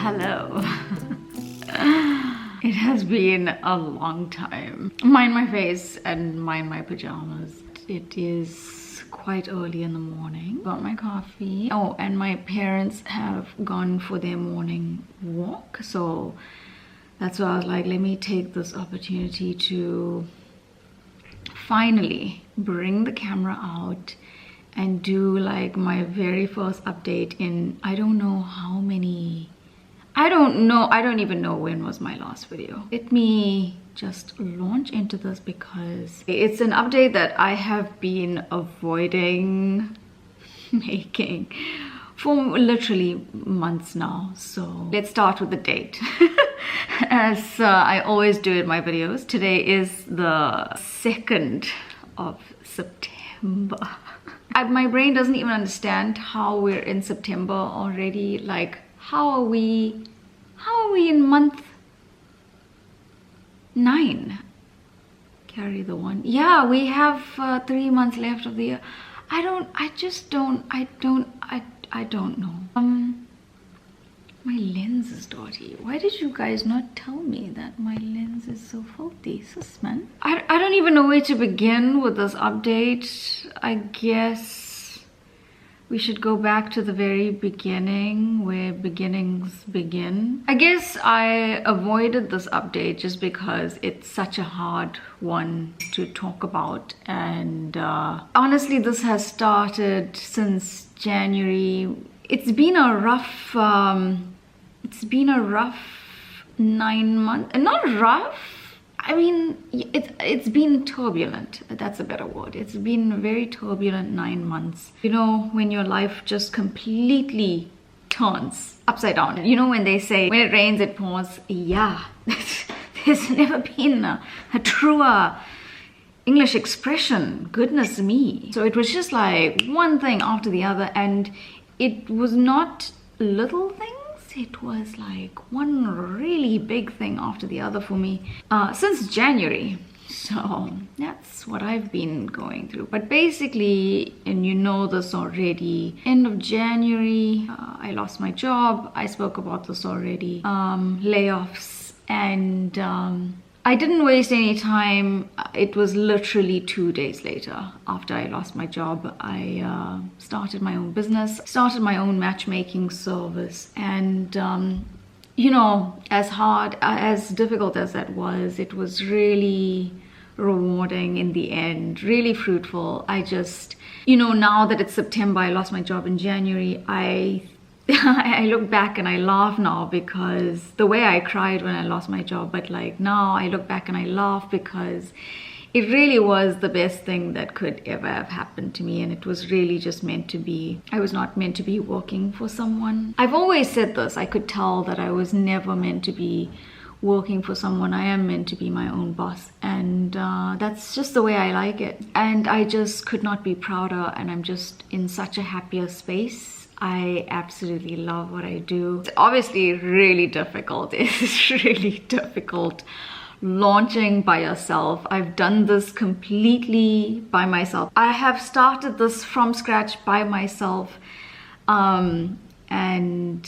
Hello. It has been a long time. Mind my face and mind my pajamas. It is quite early in the morning. Got my coffee. Oh, and my parents have gone for their morning walk. So that's why I was like, let me take this opportunity to finally bring the camera out and do like my very first update in I don't know how many. I don't even know when was my last video. Let me just launch into this because it's an update that I have been avoiding making for literally months now. So let's start with the date. As I always do in my videos, today is the 2nd of September. My brain doesn't even understand how we're in September already. Like, how are we in month 9? Carry the one. Yeah, we have 3 months left of the year. I don't know. My lens is dirty. Why did you guys not tell me that my lens is so filthy? Sis, man. I don't even know where to begin with this update. I guess we should go back to the very beginning, where beginnings begin. I guess I avoided this update just because it's such a hard one to talk about. And honestly, this has started since January. It's been a rough 9 months. Not rough. I mean, it's been turbulent. That's a better word. It's been a very turbulent 9 months. You know, when your life just completely turns upside down. You know, when they say, when it rains, it pours. Yeah, there's never been a truer English expression. Goodness me. So it was just like one thing after the other. And it was not little things. It was like one really big thing after the other for me since January. So that's what I've been going through. But basically, and you know this already, end of January, I lost my job. I spoke about this already. Layoffs. And I didn't waste any time. It was literally 2 days later after I lost my job. I started my own business, started my own matchmaking service. And, you know, as difficult as that was, it was really rewarding in the end, really fruitful. I just, you know, now that it's September, I lost my job in January, I look back and I laugh now because the way I cried when I lost my job, but like now I look back and I laugh because it really was the best thing that could ever have happened to me. And it was really just meant to be. I was not meant to be working for someone. I've always said this. I could tell that I was never meant to be working for someone. I am meant to be my own boss. And that's just the way I like it. And I just could not be prouder. And I'm just in such a happier space. I absolutely love what I do. It's obviously really difficult. It's really difficult launching by yourself. I've done this completely by myself. I have started this from scratch by myself. And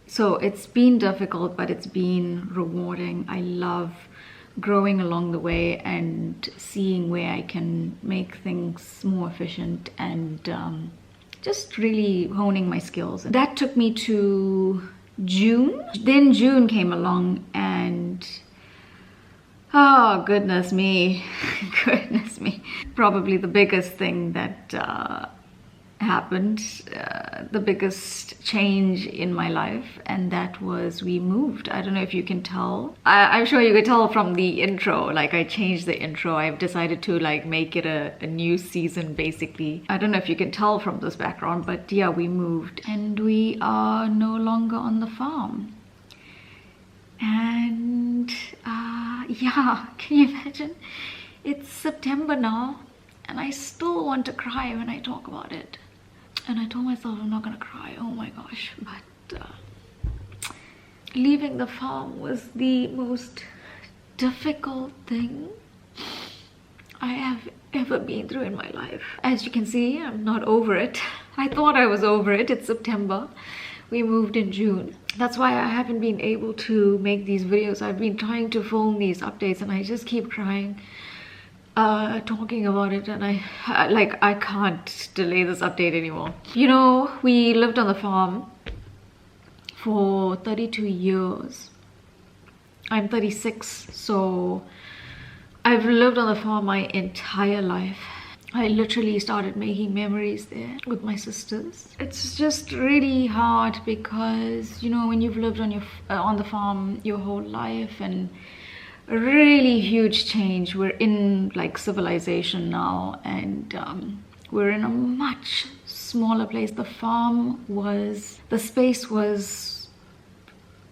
so it's been difficult, but it's been rewarding. I love growing along the way and seeing where I can make things more efficient and just really honing my skills. That took me to June. Then June came along and oh, goodness me, goodness me. Probably the biggest thing that happened, the biggest change in my life, and that was we moved. I don't know if you can tell. I'm sure you could tell from the intro. Like, I changed the intro. I've decided to like make it a new season basically. I don't know if you can tell from this background, but yeah, we moved and we are no longer on the farm. And yeah, can you imagine? It's September now and I still want to cry when I talk about it. And I told myself I'm not gonna cry, oh my gosh. But leaving the farm was the most difficult thing I have ever been through in my life. As you can see, I'm not over it. I thought I was over it. It's September. We moved in June. That's why I haven't been able to make these videos. I've been trying to film these updates and I just keep trying, talking about it, and I can't delay this update anymore. You know, we lived on the farm for 32 years. I'm 36, so I've lived on the farm my entire life. I literally started making memories there with my sisters. It's just really hard because, you know, when you've lived on the farm your whole life, and a really huge change. We're in like civilization now, and we're in a much smaller place. The space was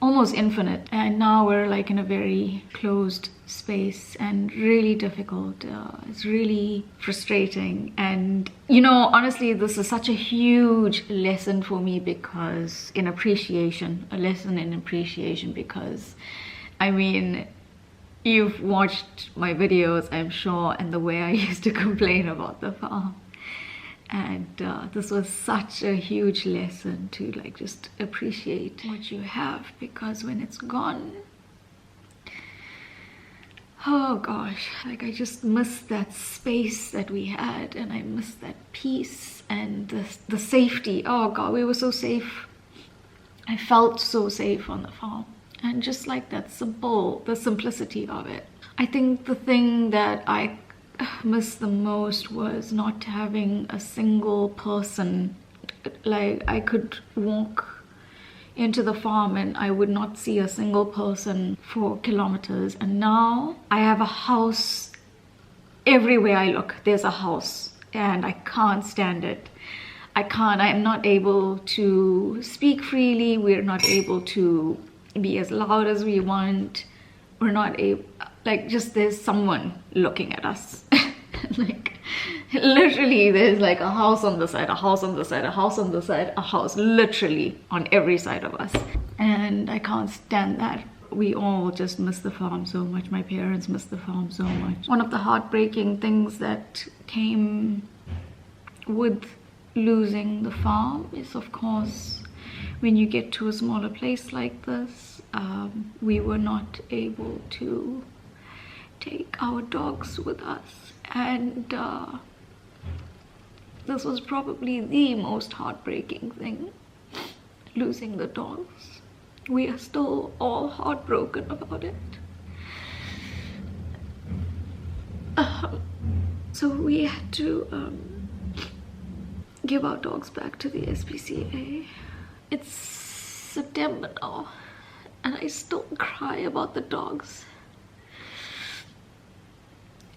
almost infinite, and now we're like in a very closed space and really difficult. It's really frustrating, and you know, honestly, this is such a huge lesson for me because a lesson in appreciation, because I mean, you've watched my videos, I'm sure, and the way I used to complain about the farm, and this was such a huge lesson to like just appreciate what you have, because when it's gone, oh gosh, like I just miss that space that we had, and I miss that peace and the safety. Oh god, we were so safe. I felt so safe on the farm, and just like the simplicity of it. I think the thing that I missed the most was not having a single person. Like I could walk into the farm and I would not see a single person for kilometers, and now I have a house. Everywhere I look there's a house, and I can't stand it. I'm not able to speak freely. We're not able to be as loud as we want. We're not able, like, just there's someone looking at us. Like literally there's like a house on the side, a house on the side, a house on the side, a house literally on every side of us, and I can't stand that. We all just miss the farm so much. My parents miss the farm so much. One of the heartbreaking things that came with losing the farm is, of course, when you get to a smaller place like this, we were not able to take our dogs with us, and this was probably the most heartbreaking thing, losing the dogs. We are still all heartbroken about it. So we had to give our dogs back to the SPCA. It's September now, and I still cry about the dogs.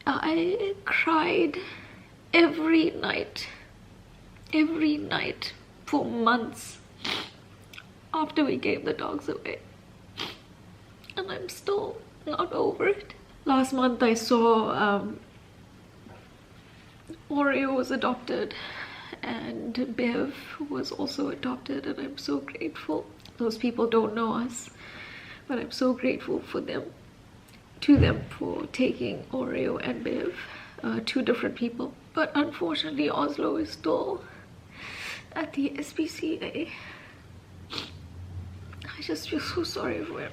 I cried every night for months after we gave the dogs away, and I'm still not over it. Last month I saw Oreo was adopted, and Bev was also adopted, and I'm so grateful. Those people don't know us, but I'm so grateful for them, for taking Oreo and Bev, two different people. But unfortunately Oslo is still at the SPCA. I just feel so sorry for him.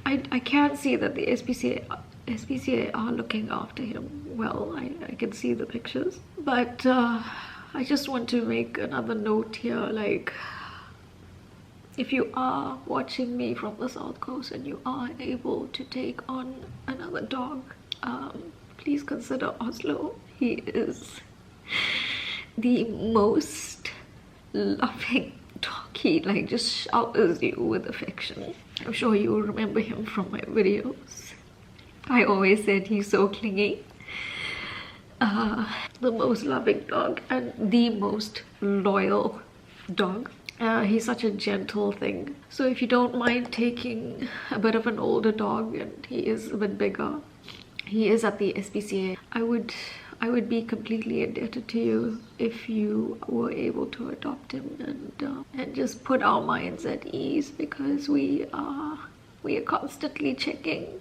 I can't see that the SPCA are looking after him well. I can see the pictures, but I just want to make another note here, like, if you are watching me from the South Coast and you are able to take on another dog, please consider Oslo. He is the most loving dog. He like just showers you with affection. I'm sure you will remember him from my videos. I always said he's so clingy. The most loving dog and the most loyal dog. He's such a gentle thing. So if you don't mind taking a bit of an older dog, and he is a bit bigger, he is at the SPCA, I would be completely indebted to you if you were able to adopt him and just put our minds at ease, because we are constantly checking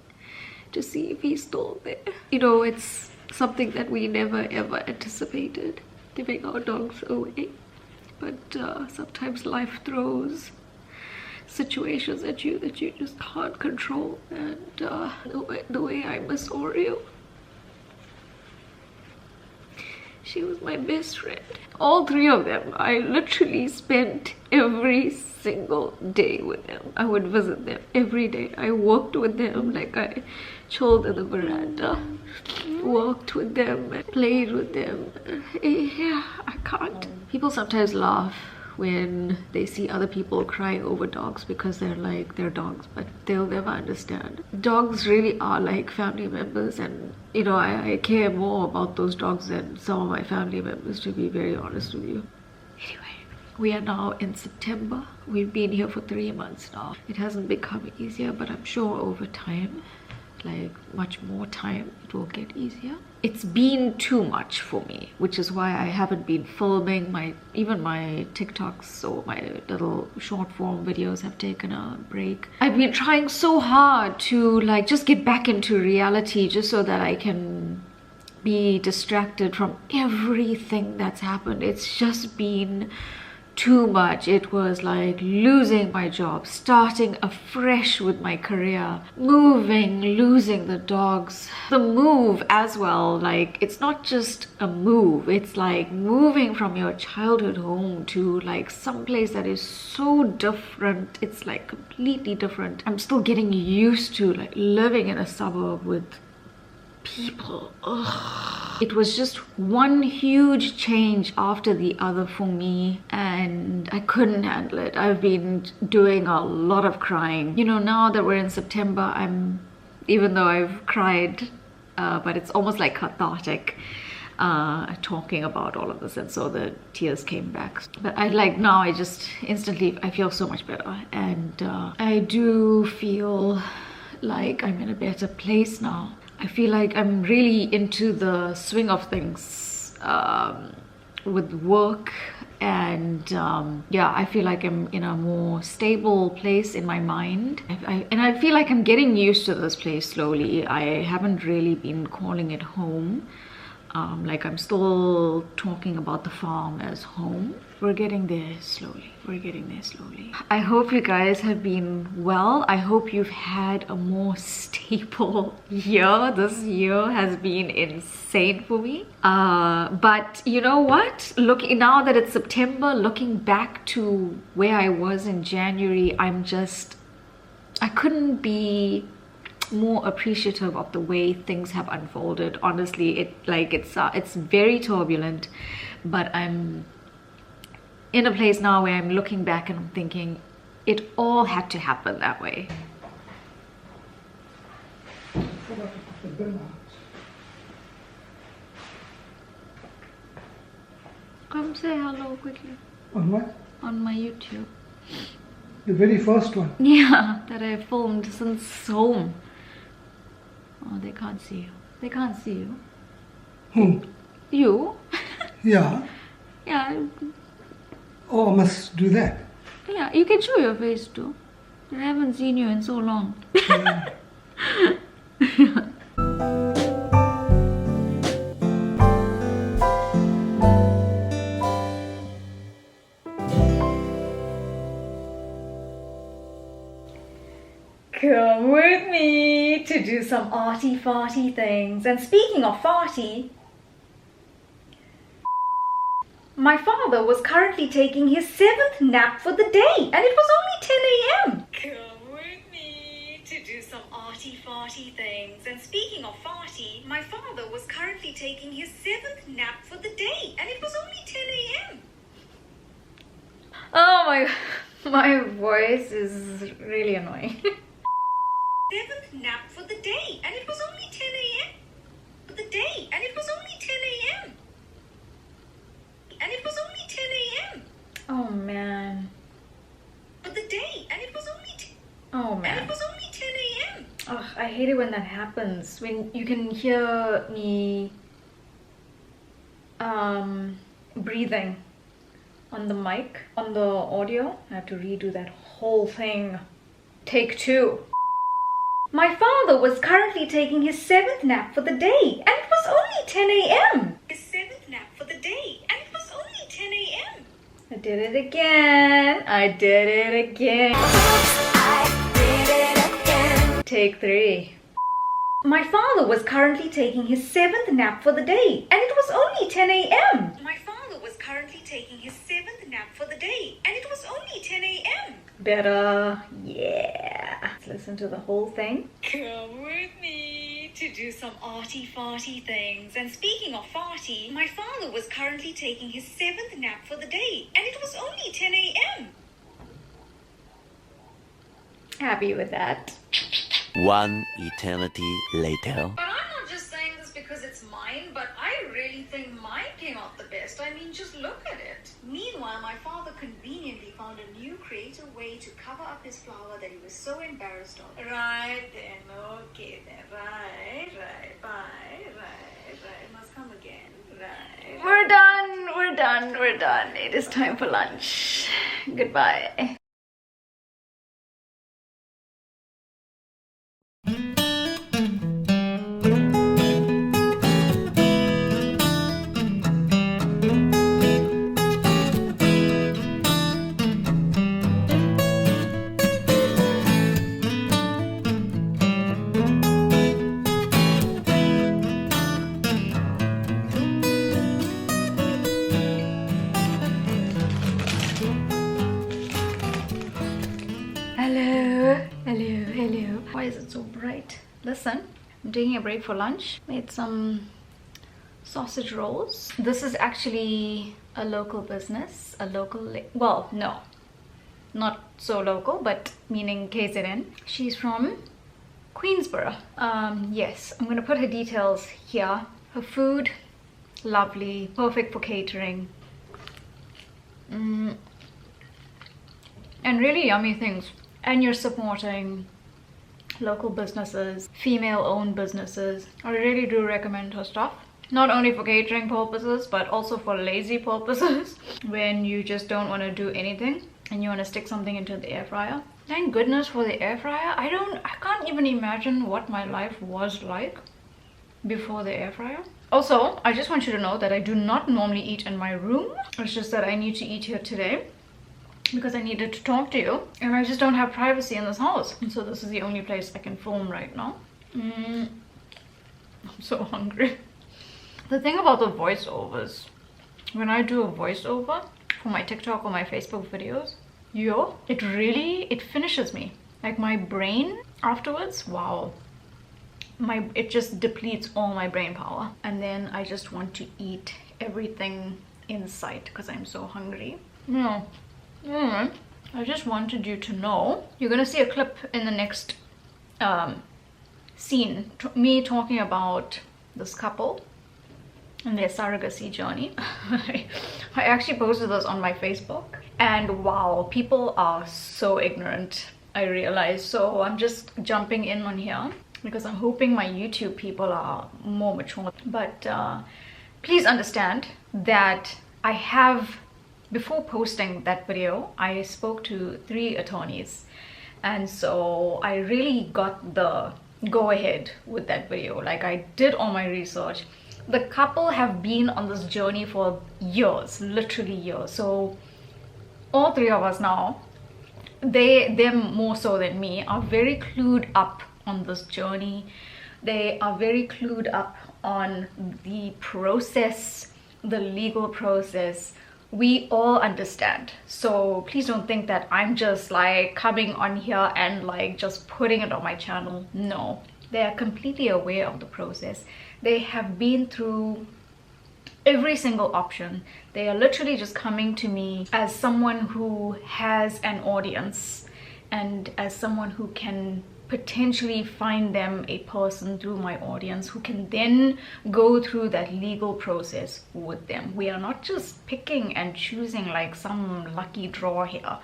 to see if he's still there. You know, it's something that we never ever anticipated, giving our dogs away. But sometimes life throws situations that you just can't control. And the way I miss Oreo. She was my best friend. All three of them, I literally spent every single day with them. I would visit them every day. I worked with them, like I chilled in the veranda, worked with them, played with them. Yeah, I can't. People sometimes laugh when they see other people crying over dogs because they're like, they're dogs, but they'll never understand. Dogs really are like family members, and you know, I care more about those dogs than some of my family members, to be very honest with you. Anyway, we are now in September. We've been here for 3 months now. It hasn't become easier, but I'm sure over time, like much more time, it will get easier. It's been too much for me, which is why I haven't been filming. Even my TikToks or my little short form videos have taken a break. I've been trying so hard to like just get back into reality, just so that I can be distracted from everything that's happened. It's just been too much. It was like losing my job, starting afresh with my career, moving, losing the dogs, the move as well. Like, it's not just a move, it's like moving from your childhood home to like some place that is so different. It's like completely different. I'm still getting used to like living in a suburb with people. Ugh. It was just one huge change after the other for me, and I couldn't handle it. I've been doing a lot of crying. You know, now that we're in September, even though I've cried, but it's almost like cathartic, talking about all of this, and so the tears came back. But now I just instantly, I feel so much better, and I do feel like I'm in a better place now. I feel like I'm really into the swing of things with work, and yeah, I feel like I'm in a more stable place in my mind. And I feel like I'm getting used to this place slowly. I haven't really been calling it home. Like, I'm still talking about the farm as home. We're getting there slowly. We're getting there slowly. I hope you guys have been well. I hope you've had a more stable year. This year has been insane for me. But you know what? Now that it's September, looking back to where I was in January, I couldn't be more appreciative of the way things have unfolded. Honestly, it's very turbulent, but I'm in a place now where I'm looking back and I'm thinking it all had to happen that way. Come say hello quickly. On what? On my YouTube. The very first one? Yeah, that I filmed since home. Oh, they can't see you. They can't see you. Who? You? Yeah. Yeah. Oh, I must do that. Yeah, you can show your face too. I haven't seen you in so long. Yeah. Come with me to do some arty-farty things. And speaking of farty, my father was currently taking his 7th nap for the day, and it was only 10 a.m. Come with me to do some arty-farty things. And speaking of farty, my father was currently taking his 7th nap for the day, and it was only 10 a.m. Oh my voice is really annoying. 7th nap for the day, and it was only 10 a.m. For the day, and it was only 10 a.m. And it was only 10 a.m. Oh man. For the day, and it was only oh man. And it was only 10 a.m. Oh, I hate it when that happens. When you can hear me breathing on the mic, on the audio. I have to redo that whole thing. Take 2. My father was currently taking his 7th nap for the day, and it was only 10 a.m. His 7th nap for the day, and it was only 10 a.m. I did it again. I did it again. I did it again. Take 3. My father was currently taking his 7th nap for the day, and it was only 10 a.m. My father was currently taking his 7th nap for the day, and it was only 10 a.m. Better, yeah. Let's listen to the whole thing. Come with me to do some arty-farty things. And speaking of farty, my father was currently taking his 7th nap for the day, and it was only 10 a.m. Happy with that. One eternity later. But I'm not just saying this because it's mine, but I really think mine came out the best. I mean, just look at it. Meanwhile, my father conveniently found a new creative way to cover up his flower that he was so embarrassed of. Right then, okay then, right, must come again, right. We're done. It is time for lunch. Goodbye. Hello. Why is it so bright? Listen, I'm taking a break for lunch. Made some sausage rolls. This is actually a local business, well, no, not so local, but meaning KZN. She's from Queensborough. Yes, I'm gonna put her details here. Her food, lovely, perfect for catering. And really yummy things. And you're supporting local businesses, female-owned businesses. I really do recommend her stuff. Not only for catering purposes, but also for lazy purposes. When you just don't want to do anything and you want to stick something into the air fryer. Thank goodness for the air fryer. I can't even imagine what my life was like before the air fryer. Also, I just want you to know that I do not normally eat in my room. It's just that I need to eat here today because I needed to talk to you, and I just don't have privacy in this house, and so this is the only place I can film right now. I'm so hungry. The thing about the voiceovers, when I do a voiceover for my TikTok or my Facebook videos, it finishes me. Like my brain afterwards, wow, it just depletes all my brain power, and then I just want to eat everything in sight because I'm so hungry. I just wanted you to know, you're gonna see a clip in the next scene, me talking about this couple and their surrogacy journey. I actually posted this on my Facebook, and wow, people are so ignorant, I realize. So I'm just jumping in on here because I'm hoping my YouTube people are more mature. But please understand that I have, before posting that video, I spoke to 3 attorneys, and so I really got the go ahead with that video. Like, I did all my research. The couple have been on this journey for years, literally years. So all 3 of us now, them more so than me, are very clued up on this journey. They are very clued up on the process, the legal process. We all understand. So please don't think that I'm just like coming on here and like just putting it on my channel. No, they are completely aware of the process. They have been through every single option. They are literally just coming to me as someone who has an audience and as someone who can potentially find them a person through my audience who can then go through that legal process with them. We are not just picking and choosing like some lucky draw here.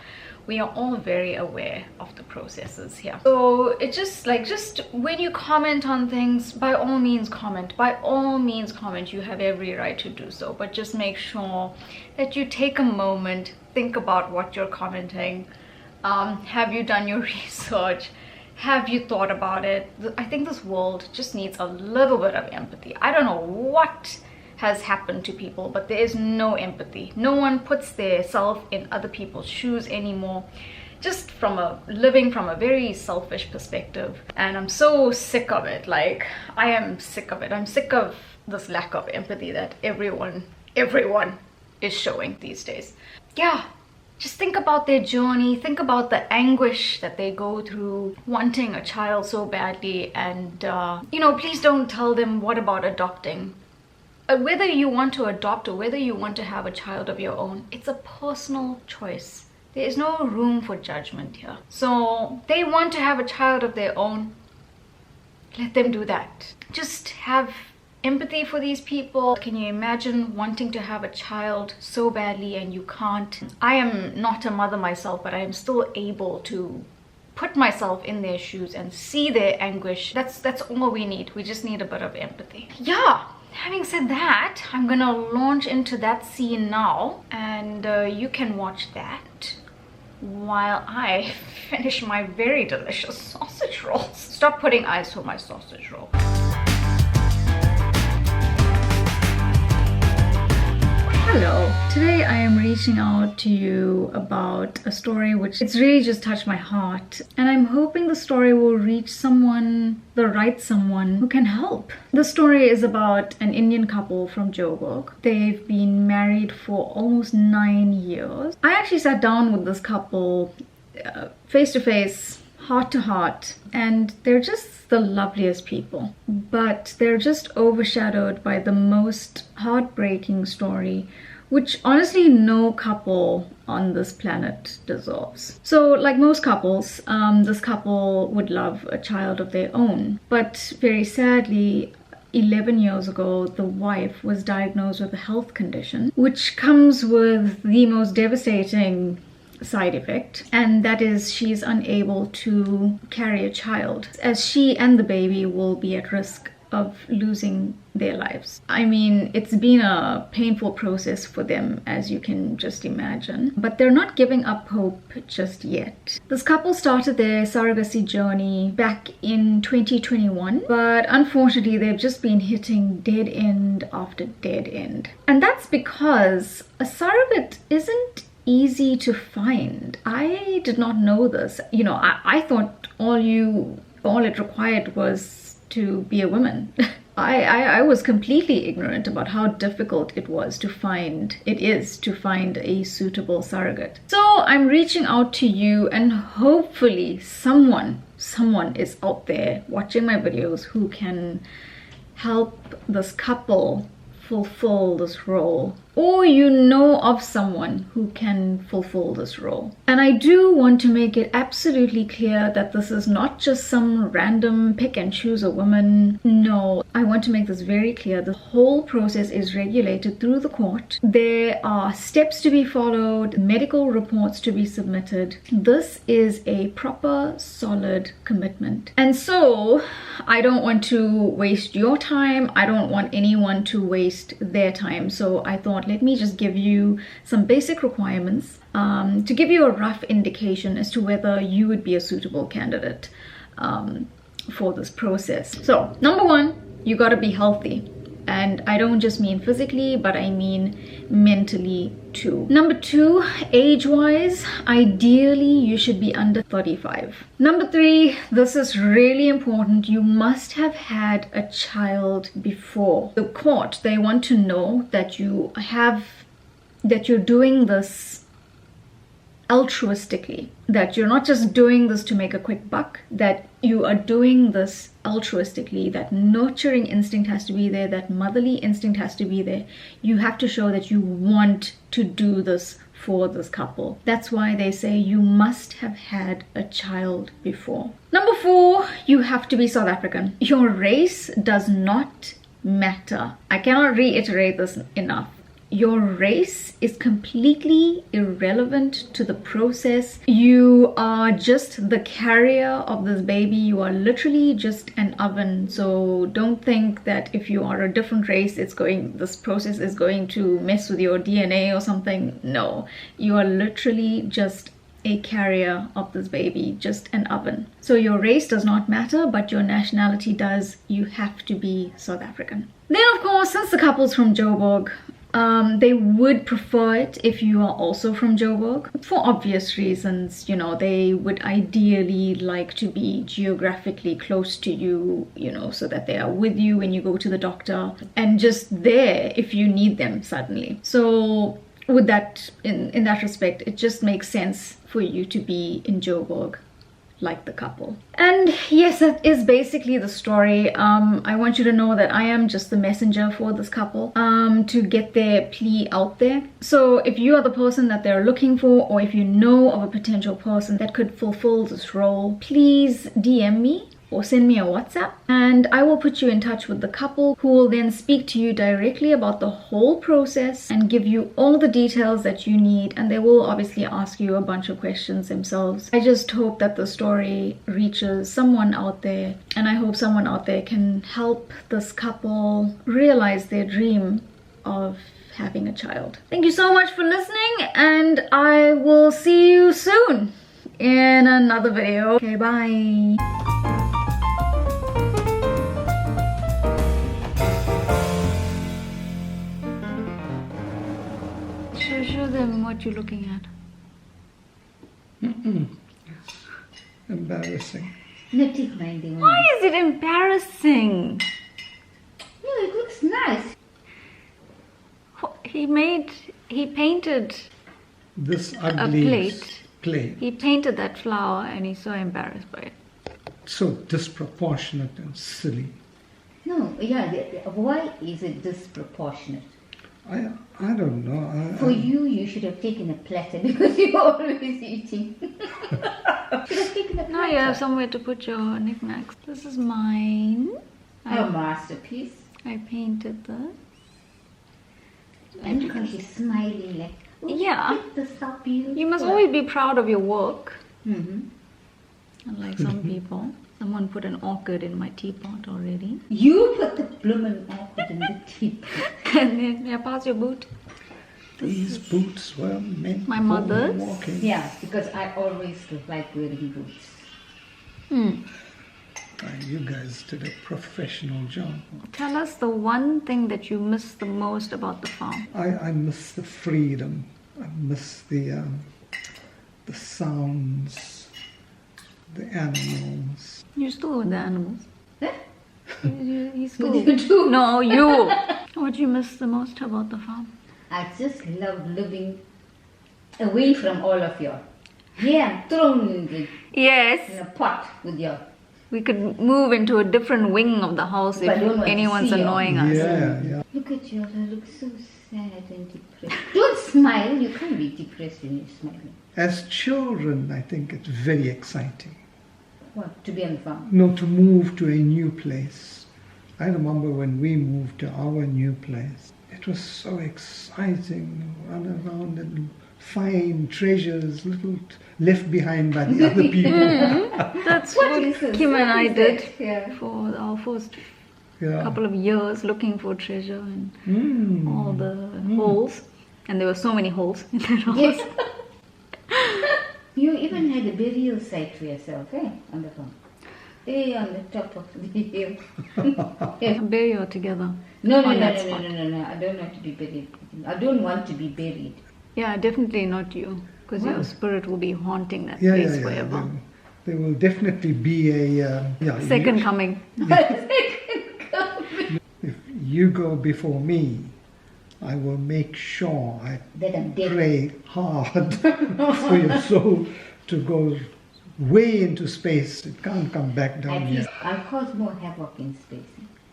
We are all very aware of the processes here. So it's just like, just when you comment on things, by all means comment. By all means comment. You have every right to do so, but just make sure that you take a moment, think about what you're commenting. Have you done your research? Have you thought about it? I think this world just needs a little bit of empathy. I don't know what has happened to people, but there is no empathy. No one puts their self in other people's shoes anymore, just living from a very selfish perspective. And I'm so sick of it. Like, I am sick of it. I'm sick of this lack of empathy that everyone is showing these days. Yeah, just think about their journey. Think about the anguish that they go through wanting a child so badly. And please don't tell them, what about adopting? Whether you want to adopt or whether you want to have a child of your own, it's a personal choice. There is no room for judgment here. So they want to have a child of their own, let them do that. Just have empathy for these people. Can you imagine wanting to have a child so badly and you can't? I am not a mother myself, but I am still able to put myself in their shoes and see their anguish. That's all we need. We just need a bit of empathy. Yeah. Having said that, I'm gonna launch into that scene now, and you can watch that while I finish my very delicious sausage rolls. Stop putting eyes for my sausage roll. Hello. Today I am reaching out to you about a story which it's really just touched my heart, and I'm hoping the story will reach someone, the right someone who can help. The story is about an Indian couple from Joburg. They've been married for almost 9 years. I actually sat down with this couple face to face, heart to heart, and they're just the loveliest people. But they're just overshadowed by the most heartbreaking story, which honestly no couple on this planet deserves. So like most couples, this couple would love a child of their own. But very sadly, 11 years ago, the wife was diagnosed with a health condition, which comes with the most devastating side effect, and that is she's unable to carry a child, as she and the baby will be at risk of losing their lives. I mean, it's been a painful process for them, as you can just imagine, but they're not giving up hope just yet. This couple started their surrogacy journey back in 2021, but unfortunately they've just been hitting dead end after dead end. And that's because a surrogate isn't easy to find. I did not know this. I thought all it required was to be a woman. I was completely ignorant about how difficult it is to find a suitable surrogate. So I'm reaching out to you, and hopefully someone is out there watching my videos who can help this couple fulfill this role, or you know of someone who can fulfill this role. And I do want to make it absolutely clear that this is not just some random pick and choose a woman. No, I want to make this very clear. The whole process is regulated through the court. There are steps to be followed, medical reports to be submitted. This is a proper, solid commitment. And so I don't want to waste your time. I don't want anyone to waste their time. So I thought, let me just give you some basic requirements to give you a rough indication as to whether you would be a suitable candidate for this process. So number one, you got to be healthy. And I don't just mean physically, but I mean mentally too. Number two, age-wise, ideally you should be under 35. Number three, this is really important. You must have had a child before. The court, they want to know that you're doing this altruistically, that you're not just doing this to make a quick buck, that you are doing this altruistically, that nurturing instinct has to be there, that motherly instinct has to be there. You have to show that you want to do this for this couple. That's why they say you must have had a child before. Number four, you have to be South African. Your race does not matter. I cannot reiterate this enough. Your race is completely irrelevant to the process. You are just the carrier of this baby. You are literally just an oven. So don't think that if you are a different race, this process is going to mess with your DNA or something. No, you are literally just a carrier of this baby, just an oven. So your race does not matter, but your nationality does. You have to be South African. Then of course, since the couple's from Joburg, they would prefer it if you are also from Joburg. For obvious reasons, you know, they would ideally like to be geographically close to you, you know, so that they are with you when you go to the doctor and just there if you need them suddenly. So with that, in that respect, it just makes sense for you to be in Joburg like the couple. And yes, that is basically the story. I want you to know that I am just the messenger for this couple to get their plea out there. So if you are the person that they're looking for, or if you know of a potential person that could fulfill this role, please DM me or send me a WhatsApp, and I will put you in touch with the couple, who will then speak to you directly about the whole process and give you all the details that you need, and they will obviously ask you a bunch of questions themselves. I just hope that the story reaches someone out there, and I hope someone out there can help this couple realize their dream of having a child. Thank you so much for listening, and I will see you soon in another video. Okay, bye. Show them what you're looking at. Embarrassing. Why is it embarrassing? No, it looks nice. He painted This a ugly plate. He painted that flower and he's so embarrassed by it. So disproportionate and silly. No, yeah, why is it disproportionate? I don't know. For you, you should have taken a platter because you're always eating. Should have taken a platter. Now you have somewhere to put your knickknacks. This is mine. A masterpiece. I painted this. And look how she's smiling like, oh, Yeah. this is so beautiful. You must always be proud of your work. Mm-hmm. Unlike some people. Someone put an orchid in my teapot already. You put the blooming orchid in the teapot. And then, yeah, pass your boot. These boots were meant My for mother's? walking. Yeah, because I always like wearing boots. You guys did a professional job. Tell us the one thing that you miss the most about the farm. I miss the freedom. I miss the sounds, the animals. You're still with the animals. Huh? He's still. You do? No, you. What do you miss the most about the farm? I just love living away from all of you. Yeah, thrown in Yes. a pot with you. We could move into a different wing of the house But I don't if want to anyone's see you. annoying us. Yeah. Look at you, you look so sad and depressed. Don't smile, you can't be depressed when you're smiling. As children, I think it's very exciting. What, to be on the farm? No, to move to a new place. I remember when we moved to our new place. It was so exciting, run around and find treasures, little left behind by the other people. That's What what is this? Kim and I What is did it? Yeah. for our first Yeah. couple of years, looking for treasure and all the holes. And there were so many holes in that house. Yes. You even had a burial site for yourself, eh? On the farm. Hey, on the top of the hill. Yeah. Bury you together. No, on that spot. no. I don't want to be buried. I don't want to be buried. Yeah, definitely not you, because your spirit will be haunting that Yeah, place yeah. forever. There will definitely be a Second coming. If you go before me, I will make sure I That I'm dead. pray hard for your soul to go way into space. It can't come back down At here. least I'll cause more havoc in space.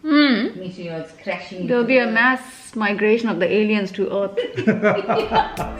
Meteors crashing. There'll into be a the- mass migration of the aliens to Earth.